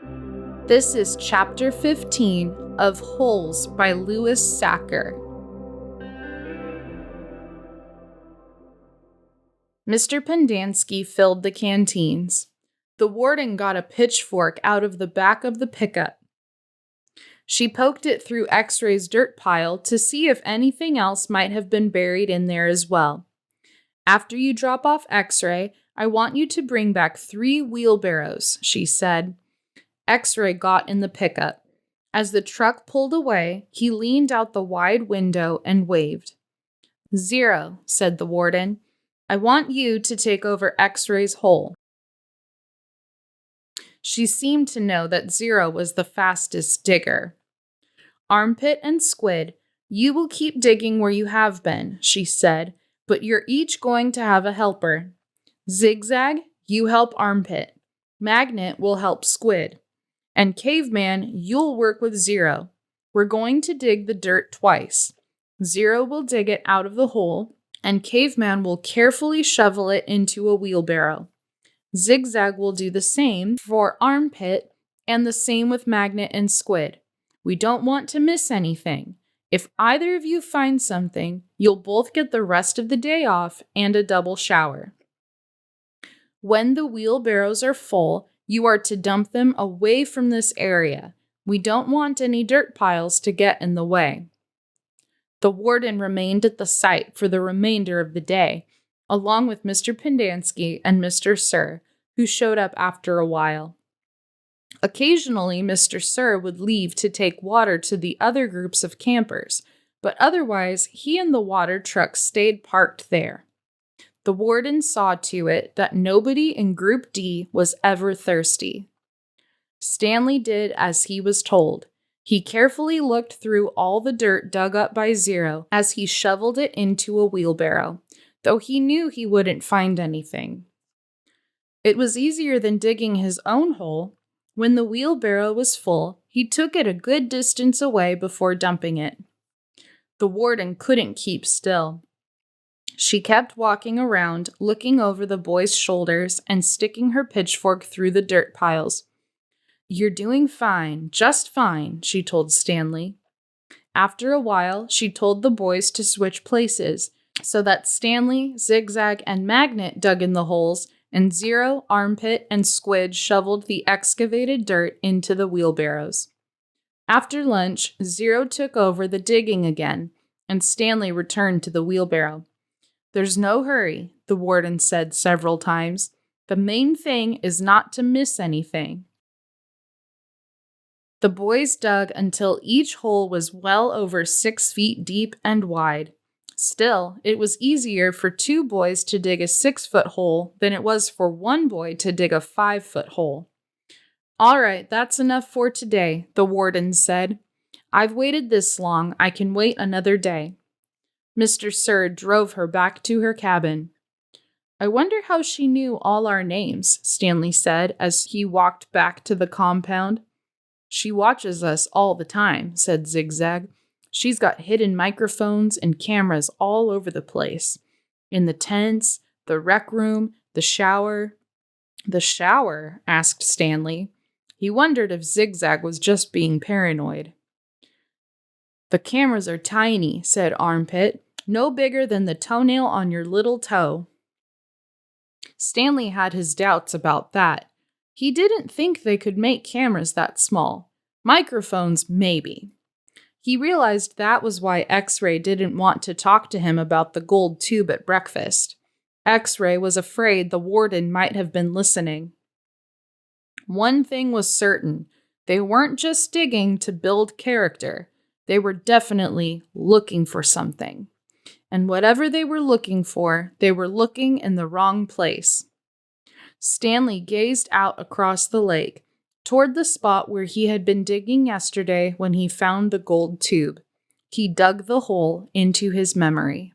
This is Chapter 15 of Holes by Louis Sachar. Mr. Pendanski filled the canteens. The warden got a pitchfork out of the back of the pickup. She poked it through X-Ray's dirt pile to see if anything else might have been buried in there as well. After you drop off X-Ray, I want you to bring back 3 wheelbarrows, she said. X-Ray got in the pickup. As the truck pulled away, he leaned out the wide window and waved. 0, said the warden. I want you to take over X-Ray's hole. She seemed to know that 0 was the fastest digger. Armpit and Squid, you will keep digging where you have been, she said, but you're each going to have a helper. Zigzag, you help Armpit. Magnet will help Squid. And Caveman, you'll work with 0. We're going to dig the dirt twice. 0 will dig it out of the hole, and Caveman will carefully shovel it into a wheelbarrow. Zigzag will do the same for Armpit, and the same with Magnet and Squid. We don't want to miss anything. If either of you find something, you'll both get the rest of the day off and a double shower. When the wheelbarrows are full, you are to dump them away from this area. We don't want any dirt piles to get in the way. The warden remained at the site for the remainder of the day, along with Mr. Pendanski and Mr. Sir, who showed up after a while. Occasionally, Mr. Sir would leave to take water to the other groups of campers, but otherwise, he and the water truck stayed parked there. The warden saw to it that nobody in Group D was ever thirsty. Stanley did as he was told. He carefully looked through all the dirt dug up by 0 as he shoveled it into a wheelbarrow, though he knew he wouldn't find anything. It was easier than digging his own hole. When the wheelbarrow was full, he took it a good distance away before dumping it. The warden couldn't keep still. She kept walking around, looking over the boys' shoulders and sticking her pitchfork through the dirt piles. You're doing fine, just fine, she told Stanley. After a while, she told the boys to switch places, so that Stanley, Zigzag, and Magnet dug in the holes, and 0, Armpit, and Squid shoveled the excavated dirt into the wheelbarrows. After lunch, 0 took over the digging again, and Stanley returned to the wheelbarrow. There's no hurry, the warden said several times. The main thing is not to miss anything. The boys dug until each hole was well over 6 feet deep and wide. Still, it was easier for 2 boys to dig a 6-foot hole than it was for 1 boy to dig a 5-foot hole. All right, that's enough for today, the warden said. I've waited this long, I can wait another day. Mr. Sir drove her back to her cabin. I wonder how she knew all our names, Stanley said as he walked back to the compound. She watches us all the time, said Zigzag. She's got hidden microphones and cameras all over the place. In the tents, the rec room, the shower. The shower? Asked Stanley. He wondered if Zigzag was just being paranoid. The cameras are tiny, said Armpit. No bigger than the toenail on your little toe. Stanley had his doubts about that. He didn't think they could make cameras that small. Microphones, maybe. He realized that was why X-Ray didn't want to talk to him about the gold tube at breakfast. X-Ray was afraid the warden might have been listening. One thing was certain. They weren't just digging to build character. They were definitely looking for something. And whatever they were looking for, they were looking in the wrong place. Stanley gazed out across the lake, toward the spot where he had been digging yesterday when he found the gold tube. He dug the hole into his memory.